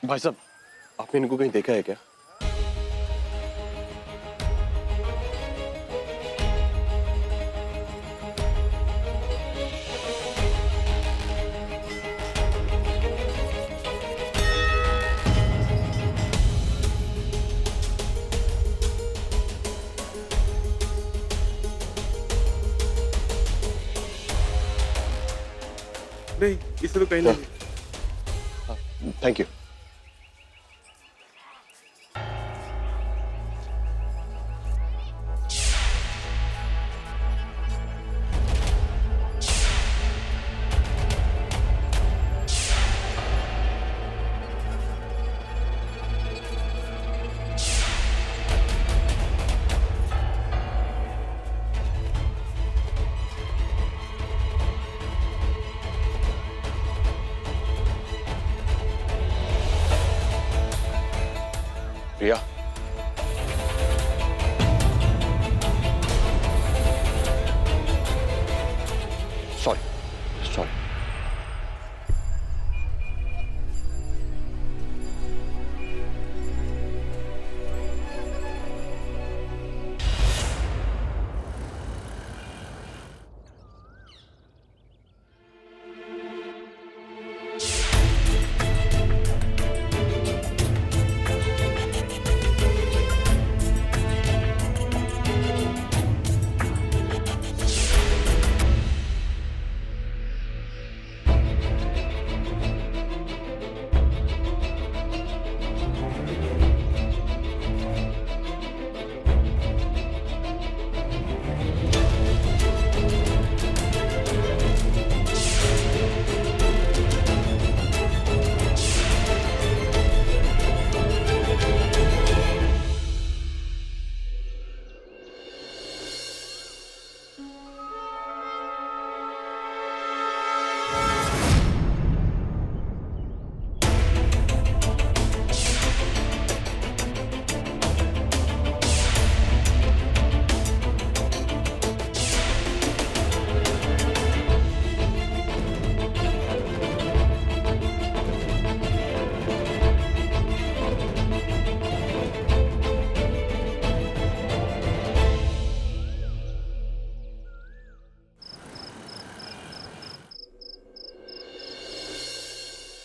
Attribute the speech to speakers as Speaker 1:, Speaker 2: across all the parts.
Speaker 1: भाई साहब, आपने इनको कहीं देखा है क्या?
Speaker 2: नहीं, इसे तो कहीं नहीं।
Speaker 1: Thank you. Priya, sorry sorry.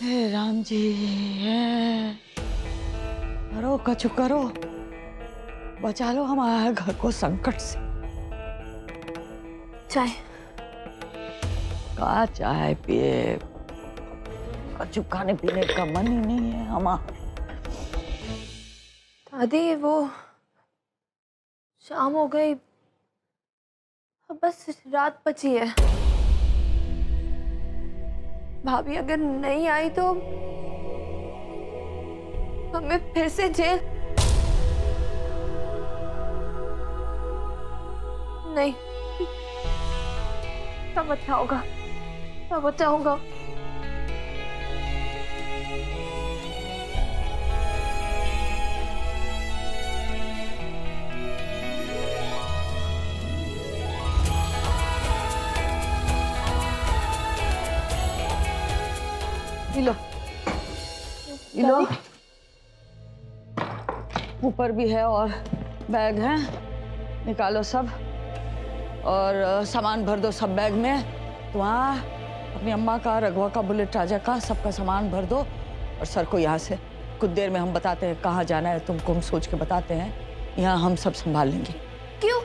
Speaker 3: हे राम जी, करो कछु करो, बचा लो हमारे घर को संकट से।
Speaker 4: चाय।
Speaker 3: का चाय पिए, कछु खाने पीने का मन ही नहीं है हमारा।
Speaker 4: दादी वो शाम हो गई, अब बस रात बची है। भाभी अगर नहीं आई तो हमें फिर से जेल। नहीं, सब अच्छा होगा, सब अच्छा होगा।
Speaker 3: लो, लो, ऊपर भी है और बैग है, निकालो सब और सामान भर दो सब बैग में। तो वहाँ अपनी अम्मा का, रघुआ का, बुलेट राजा का, सबका सामान भर दो और सर को यहाँ से कुछ देर में हम बताते हैं कहाँ जाना है, तुमको हम सोच के बताते हैं, यहाँ हम सब संभाल लेंगे।
Speaker 4: क्यों?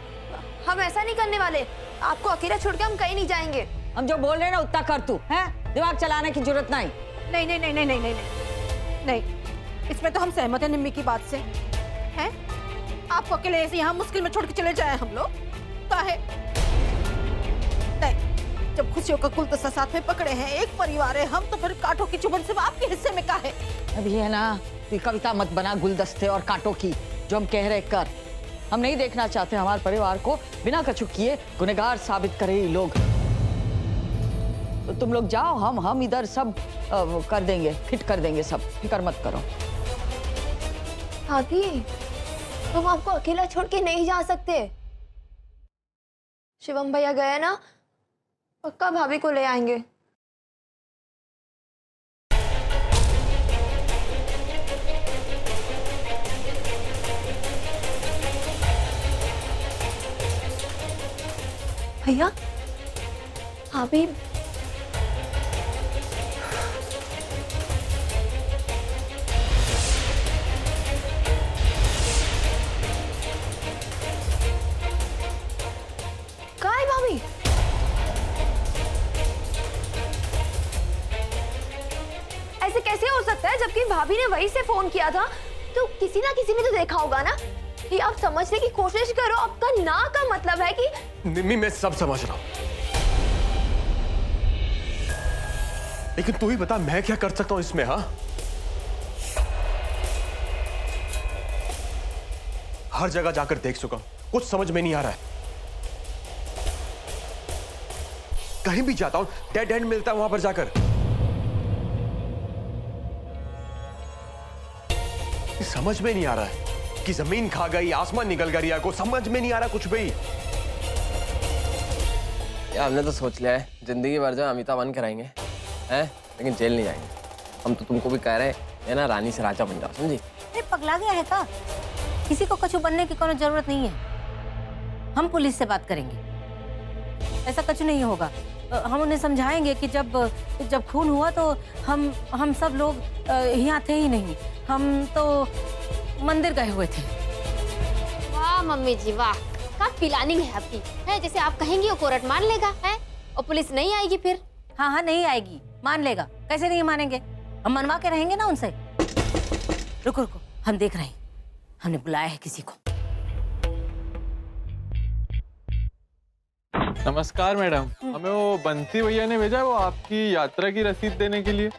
Speaker 4: हम ऐसा नहीं करने वाले, आपको अकेला छोड़ के हम कहीं नहीं जाएंगे।
Speaker 3: हम जो बोल रहे हैं ना उतना कर तू, है? दिमाग चलाने की जरूरत नहीं।
Speaker 5: नहीं नहीं नहीं नहीं नहीं नहीं नहीं, इसमें तो हम सहमत हैं निम्मी की बात से। हैं? आपको अकेले ऐसे यहाँ मुश्किल में छोड़ के चले जाए हम लोग? काहे? नहीं, जब खुशियों का गुलदस्ता साथ में पकड़े हैं, एक परिवार है हम, तो फिर कांटों की चुभन सिर्फ आपके हिस्से में काहे?
Speaker 3: अभी है ना, ये कविता मत बना गुलदस्ते और कांटों की, जो हम कह रहे कर। हम नहीं देखना चाहते हमारे परिवार को बिना कछु किए गुनहगार साबित करे ये लोग। तो तुम लोग जाओ, हम इधर सब कर देंगे, फिट कर देंगे सब, फिक्र मत करो।
Speaker 4: दादी, हम आपको अकेला छोड़ के नहीं जा सकते। शिवम भैया गए ना, पक्का भाभी को ले आएंगे।
Speaker 5: भैया
Speaker 4: भाभी कहाँ है भाभी? ऐसे कैसे हो सकता है जबकि भाभी ने वहीं से फोन किया था? तो किसी ना किसी ने तो देखा होगा ना। कि आप समझने की कोशिश करो, आपका ना का मतलब है कि
Speaker 1: निम्मी मैं सब समझ रहा हूं, लेकिन तू ही बता मैं क्या कर सकता हूं इसमें? हाँ, हर जगह जाकर देख चुका हूं, कुछ समझ में नहीं आ रहा है। कहीं भी जाता हूं डेड एंड मिलता है वहां पर जाकर। समझ में नहीं आ रहा है कि जमीन खा गई, आसमान निकल गया, रिया को समझ में नहीं आ रहा कुछ भी।
Speaker 6: यार हमने तो सोच लिया है जिंदगी भर जो अमिताभ बन के रहेंगे हैं, लेकिन जेल नहीं जाएंगे। हम तो तुमको भी कह रहे हैं ना, रानी से राजा बन जाओ, समझी?
Speaker 5: अरे पगला गया है का? किसी को कछु बनने की कोई जरूरत नहीं है। हम पुलिस से बात करेंगे, ऐसा कछु नहीं होगा। हम उन्हें समझाएंगे कि जब खून हुआ तो हम सब लोग यहाँ थे ही नहीं, हम तो मंदिर गए हुए थे।
Speaker 7: वाह मम्मी जी वाह, क्या प्लानिंग है आपकी है। जैसे आप कहेंगी वो कोर्ट मान लेगा है और पुलिस नहीं आएगी फिर।
Speaker 5: हाँ हाँ नहीं आएगी, मान लेगा। कैसे नहीं मानेंगे? हम मनवा के रहेंगे ना उनसे। रुको रुको, हम देख रहे हैं, हमने बुलाया है किसी को।
Speaker 2: नमस्कार मैडम, हमें वो बंसी भैया ने भेजा है वो आपकी यात्रा की रसीद देने के लिए।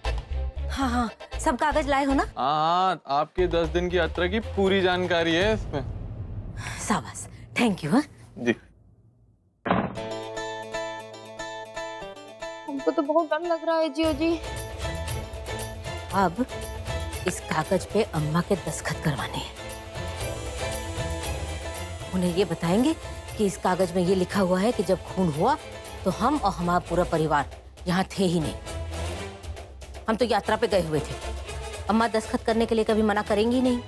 Speaker 5: हाँ हाँ, सब कागज लाए हो ना?
Speaker 2: हाँ, आपके 10 दिन की यात्रा की पूरी जानकारी है इसमें।
Speaker 5: शाबाश, थैंक यू। हाँ
Speaker 2: जी।
Speaker 7: हमको तो बहुत डर लग रहा है जियो जी।
Speaker 5: अब इस कागज पे अम्मा के दस्तखत करवाने हैं। उन्हें ये बताएंगे कि इस कागज में ये लिखा हुआ है कि जब खून हुआ तो हम और हमारा पूरा परिवार यहाँ थे ही नहीं। हम तो यात्रा पे गए हुए थे। अम्मा दस्तखत करने के लिए कभी मना करेंगी नहीं।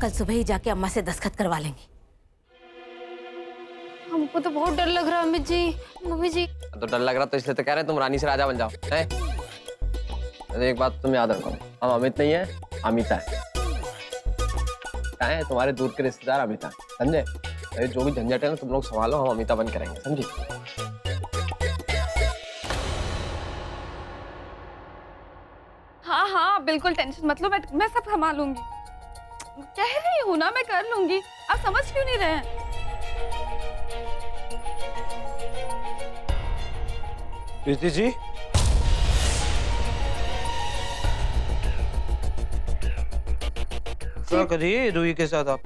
Speaker 5: कल सुबह ही जाके अम्मा से दस्तखत करवा लेंगे।
Speaker 7: हमको तो बहुत डर लग रहा है अमित जी, मम्मी जी।
Speaker 6: तो डर लग रहा तो इसलिए तो कह रहे हैं तुम रानी से राजा बन जाओ हैं। अरे एक बात तुम याद रखो, हम अमित नहीं है, अमिता है। क्या है तुम्हारे दूर के रिश्तेदार अमिता, समझे? अरे जो भी झंझट है ना तुम लोग संभालो, हम अमिता बन करेंगे, समझी?
Speaker 8: हाँ हाँ बिल्कुल टेंशन मत लो, मैं सब संभालूंगी। कह रही हूँ ना मैं कर लूंगी, आप समझ क्यों नहीं रहे हैं?
Speaker 9: प्रीति जी, क्या करिए रूही के साथ आप?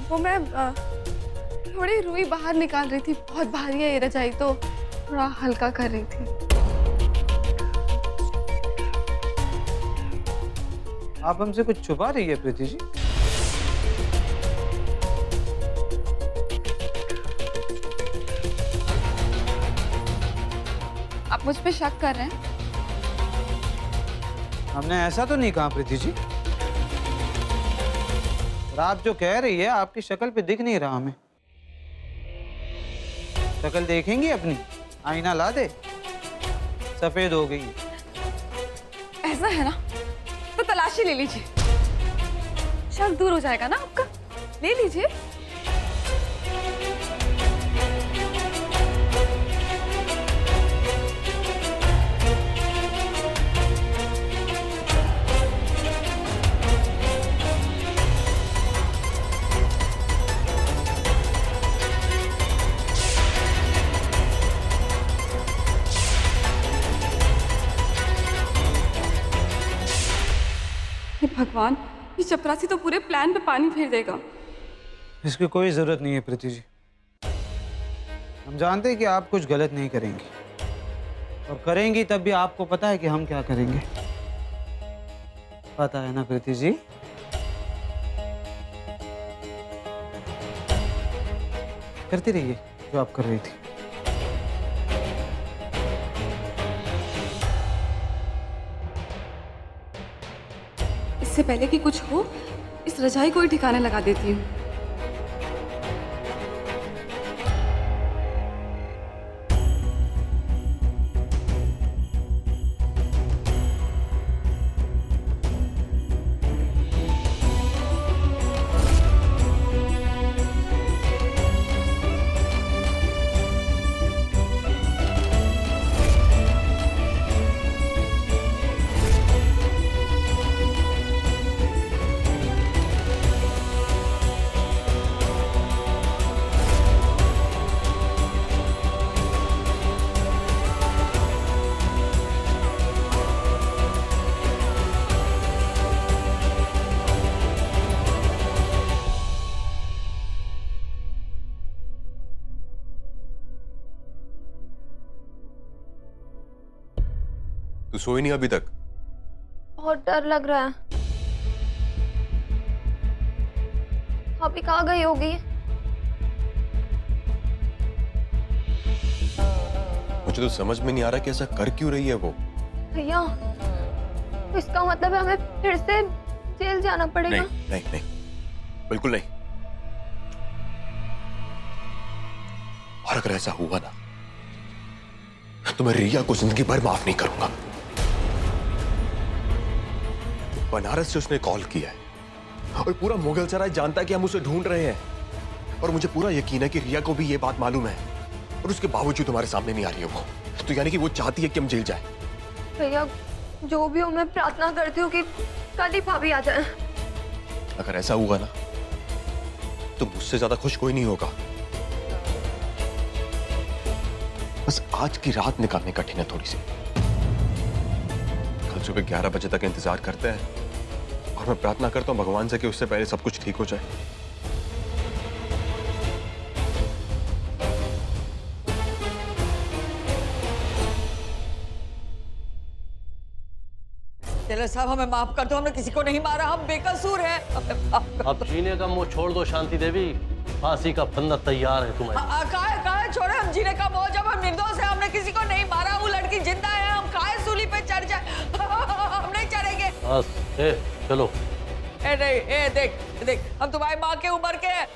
Speaker 8: वो मैं थोड़ी रुई बाहर निकाल रही थी, बहुत भारी है ये रजाई तो थोड़ा हल्का कर रही थी।
Speaker 9: आप हमसे कुछ छुपा रही है प्रीति जी?
Speaker 8: आप मुझ पे शक कर रहे हैं?
Speaker 9: हमने ऐसा तो नहीं कहा प्रीति जी। और आप जो कह रही है आपकी शक्ल पे दिख नहीं रहा हमें। शक्ल देखेंगी अपनी, आईना ला दे, सफेद हो गई।
Speaker 8: ऐसा है ना तो तलाशी ले लीजिए, शक दूर हो जाएगा ना आपका। ले लीजिए। भगवान, ये चपरासी तो पूरे प्लान पे पानी फेर देगा।
Speaker 9: इसकी कोई जरूरत नहीं है प्रीति जी। हम जानते हैं कि आप कुछ गलत नहीं करेंगी, और करेंगी तब भी आपको पता है कि हम क्या करेंगे। पता है ना प्रीति जी? करती रहिए जो आप कर रही थी।
Speaker 8: इससे पहले कि कुछ हो, इस रजाई को ही ठिकाने लगा देती हूँ।
Speaker 1: तू सोई नहीं अभी तक?
Speaker 4: बहुत डर लग रहा है। भाभी कहाँ गई होगी?
Speaker 1: मुझे तो समझ में नहीं आ रहा कि ऐसा कर क्यों रही है वो।
Speaker 4: भैया, तो इसका मतलब है हमें फिर से जेल जाना पड़ेगा?
Speaker 1: नहीं नहीं नहीं, बिल्कुल नहीं। और अगर ऐसा हुआ ना तो मैं रिया को जिंदगी भर माफ नहीं करूंगा। बनारस से उसने कॉल किया है और पूरा मुगलसराय जानता है कि हम उसे ढूंढ रहे हैं, और मुझे पूरा यकीन है कि रिया को भी ये बात मालूम है, और उसके बावजूद तुम्हारे सामने नहीं आ रही है वो। तो यानी कि वो चाहती है कि हम जेल जाए।
Speaker 4: भैया, जो भी हो, मैं प्रार्थना करती हूँ कि कल ही भाभी आ जाए।
Speaker 1: अगर ऐसा हुआ ना तो मुझसे ज्यादा खुश कोई नहीं होगा। बस आज की रात निकालनी कठिन है थोड़ी सी। कल सुबह 11 बजे तक इंतजार करते हैं, और मैं प्रार्थना करता हूं भगवान से कि उससे पहले सब कुछ ठीक हो जाए।
Speaker 3: टेलर साहब, हमें माफ कर दो, हमने किसी को नहीं मारा, हम बेकसूर हैं, हमें माफ कर
Speaker 10: अब जीने का मुंह छोड़ दो शांति देवी, फांसी का फंदा तैयार है तुम्हारे।
Speaker 3: काहे छोड़े हम जीने का मोह, जब हम निर्दोष है, हमने किसी को नहीं मारा, वो लड़की जिंदा है, हम काहे सूली पे चढ़ जाए? हम नहीं चढ़ेंगे।
Speaker 10: बस चलो।
Speaker 3: नहीं, देख हम तुम्हारी माँ के उम्र के हैं।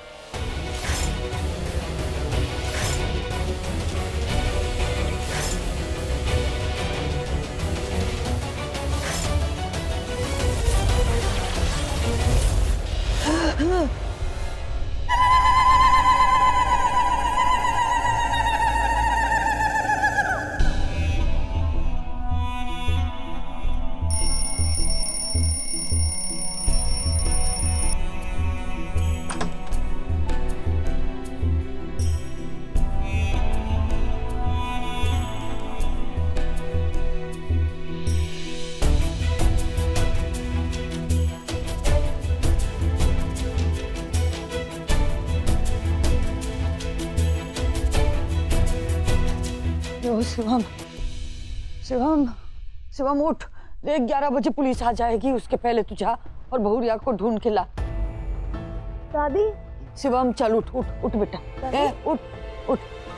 Speaker 3: शिवम, शिवम, शिवम उठ, देख 11 बजे पुलिस आ जाएगी, उसके पहले तू जा और बहुरिया को ढूंढ के ला।
Speaker 4: दादी,
Speaker 3: शिवम चल, उठ बेटा, उठ,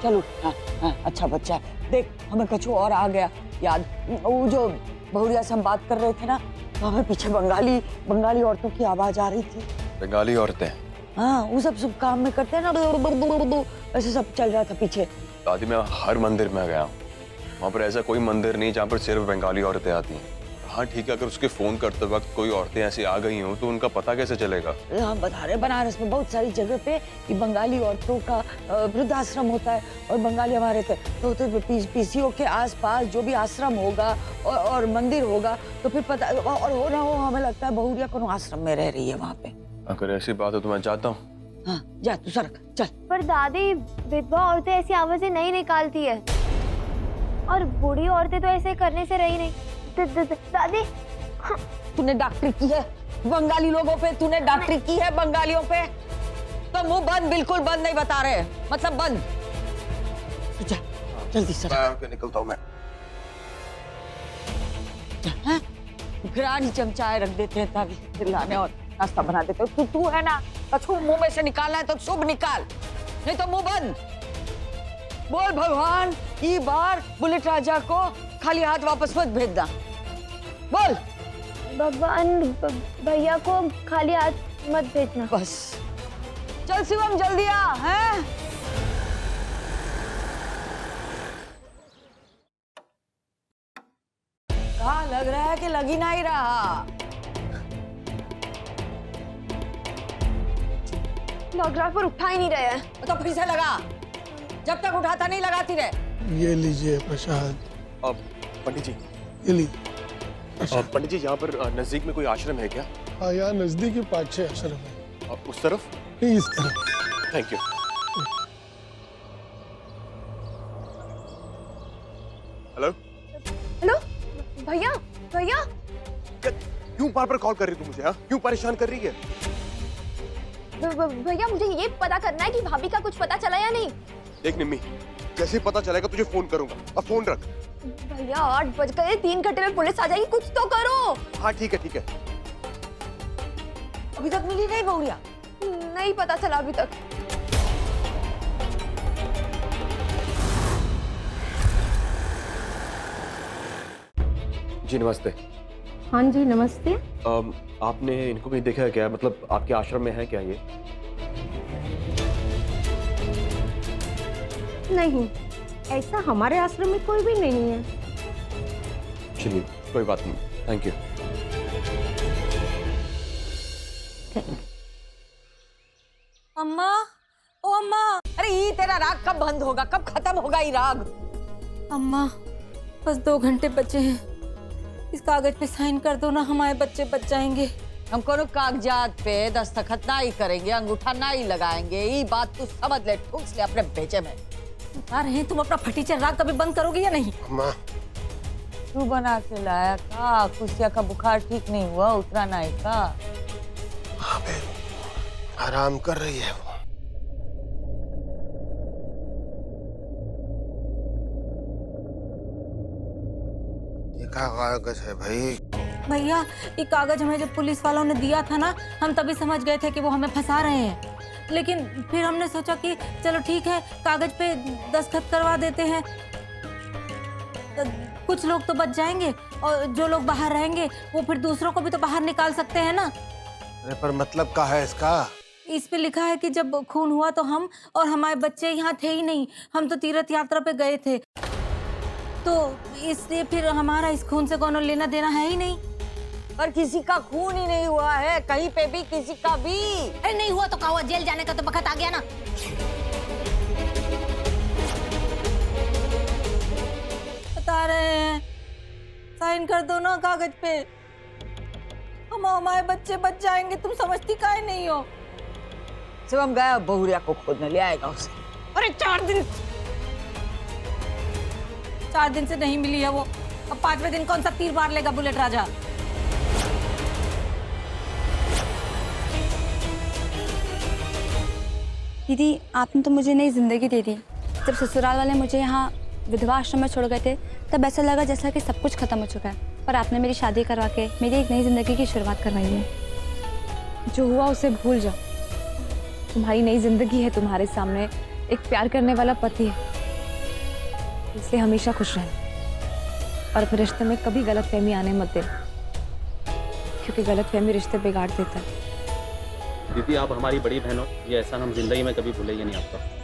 Speaker 3: चल उठ। हाँ, अच्छा बच्चा है। देख, हमें कछु और आ गया याद, वो जो बहुरिया से हम बात कर रहे थे ना, तो हमें पीछे बंगाली औरतों की आवाज आ रही थी।
Speaker 1: बंगाली औरतें?
Speaker 3: हाँ, वो सब काम में करते हैं ना, ऐसे सब चल रहा था पीछे।
Speaker 1: दादी, मैं हर मंदिर में गया हूँ, वहाँ पर ऐसा कोई मंदिर नहीं जहाँ पर सिर्फ बंगाली औरतें आती हैं। हाँ ठीक है, अगर उसके फोन करते वक्त कोई औरतें ऐसी आ गई हों तो उनका पता कैसे चलेगा?
Speaker 3: हम बता रहे बनारस में बहुत सारी जगह पे कि बंगाली औरतों का वृद्धाश्रम होता है, और बंगाली हमारे तो पीसीओ के आसपास जो भी आश्रम होगा और मंदिर होगा तो फिर पता, और हो ना हो हमें लगता है बहुरिया को आश्रम में रह रही है वहाँ पे।
Speaker 1: अगर ऐसी बात है तो मैं जाता हूँ।
Speaker 3: हाँ जा, तू सड़क चल।
Speaker 4: पर दादी, विधवा औरतें ऐसी आवाजें नहीं निकालती है, और बूढ़ी औरतें तो ऐसे करने से रही नहीं। दादी,
Speaker 3: तूने डॉक्टरी की है बंगाली लोगों पे, तूने डॉक्टरी की है बंगालियों पे, तो मुंह बंद, बिल्कुल बंद नहीं बता रहे, मतलब बंद। जा जल्दी सड़क।
Speaker 1: निकलता हूँ मैं।
Speaker 3: फिर आज ही चमचाए रख देते हैं ताकि चिल्लाने और नाश्ता बना देते हो। तू है ना, कछु मुंह में से निकालना है तो शुभ निकाल, नहीं तो मुंह बंद। बोल भगवान, ये बार बुलेट राजा को खाली हाथ वापस मत भेजना। बोल
Speaker 4: भगवान भैया को खाली हाथ मत भेजना।
Speaker 3: बस चल शिवम जल्दी आ हैं। कहाँ लग रहा है कि लग ही नहीं रहा।
Speaker 4: लग रहा है पर उठा ही नहीं रहे हैं।
Speaker 3: तो फिर से लगा, जब तक उठाता नहीं लगाती रहे।
Speaker 11: ये लीजिए प्रसाद।
Speaker 1: पंडित जी,
Speaker 11: ये लीजिए।
Speaker 1: पंडित जी यहाँ पर नजदीक में कोई आश्रम है क्या?
Speaker 11: हाँ, यहाँ नजदीक ही 5-6 आश्रम है।
Speaker 1: उस तरफ?
Speaker 11: नहीं, इस तरफ।
Speaker 1: Thank you. हेलो
Speaker 4: हेलो भैया, भैया
Speaker 1: क्यों बार बार कॉल कर रही तू मुझे? हाँ, क्यों परेशान कर रही है?
Speaker 4: भैया मुझे ये पता करना है कि भाभी का कुछ पता चला या नहीं।
Speaker 1: देख निम्मी, जैसे ही पता चलेगा तुझे फोन करूंगा। अब फोन रख।
Speaker 4: भैया 8 बज गए, 3 घंटे में पुलिस आ जाएगी, कुछ तो करो।
Speaker 1: हाँ ठीक है ठीक है।
Speaker 3: अभी तक मिली नहीं बहुरिया?
Speaker 4: नहीं पता चला अभी तक।
Speaker 1: जी नमस्ते।
Speaker 7: हाँ जी नमस्ते।
Speaker 1: आपने इनको कहीं देखा है क्या? मतलब आपके आश्रम में है क्या ये?
Speaker 7: नहीं, ऐसा हमारे आश्रम में कोई भी नहीं है।
Speaker 1: चलिए कोई बात नहीं, थैंक यू।
Speaker 3: अम्मा, ओ अम्मा, अरे ये तेरा राग कब बंद होगा, कब खत्म होगा ये राग?
Speaker 5: अम्मा बस 2 घंटे बचे हैं, इस कागज पे साइन कर दो ना, हमारे बच्चे बच जाएंगे।
Speaker 3: हम कोनो कागजात पे दस्तखत ना ही करेंगे, अंगूठा ना ही लगाएंगे। ये बात तू समझ ले, ठूस ले अपने बेचे में।
Speaker 5: बता रहे हैं तुम अपना फटीचर राग कभी बंद करोगे या नहीं?
Speaker 11: माँ,
Speaker 3: तू बना के लाया का? कुसिया का बुखार ठीक नहीं हुआ, उतरा नहीं का?
Speaker 11: हाँ बहन, आराम कर रही है वो। ये क्या कागज है भाई?
Speaker 5: भैया ये कागज हमें जब पुलिस वालों ने दिया था ना, हम तभी समझ गए थे कि वो हमें फंसा रहे हैं। लेकिन फिर हमने सोचा कि चलो ठीक है, कागज पे दस्तखत करवा देते हैं, तो कुछ लोग तो बच जाएंगे और जो लोग बाहर रहेंगे वो फिर दूसरों को भी तो बाहर निकाल सकते हैं ना।
Speaker 11: अरे पर मतलब क्या है इसका?
Speaker 5: इस पे लिखा है कि जब खून हुआ तो हम और हमारे बच्चे यहाँ थे ही नहीं, हम तो तीर्थ यात्रा पे गए थे, तो इसलिए फिर हमारा इस खून से कोनो लेना देना है ही नहीं।
Speaker 3: पर किसी का खून ही नहीं हुआ है कहीं पे भी, किसी का भी।
Speaker 5: अरे नहीं हुआ तो क्या हुआ, जेल जाने का तो वक्त आ गया ना। बता रहे हैं साइन कर दो ना कागज पे, हम हमारे बच्चे बच जाएंगे, तुम समझती काहे नहीं हो?
Speaker 3: शिवम गया बहुरिया को खोदने, ले आएगा उसे।
Speaker 5: अरे 4 दिन से नहीं मिली है वो, अब 5वें दिन कौन सा तीर मार लेगा बुलेट राजा?
Speaker 12: दीदी आपने तो मुझे नई जिंदगी दे दी। जब ससुराल वाले मुझे यहाँ विधवा आश्रम में छोड़ गए थे तब ऐसा लगा जैसा कि सब कुछ खत्म हो चुका है, पर आपने मेरी शादी करवा के मेरी एक नई जिंदगी की शुरुआत करवाई है। जो हुआ उसे भूल जाओ, तुम्हारी नई जिंदगी है तुम्हारे सामने, एक प्यार करने वाला पति है, इसलिए हमेशा खुश रहना और अपने रिश्ते में कभी गलतफहमी आने मत देना, क्योंकि गलतफहमी रिश्ते बिगाड़ देता है।
Speaker 13: दीदी आप हमारी बड़ी बहन हो, ये एहसान हम जिंदगी में कभी भूलेंगे नहीं आपका।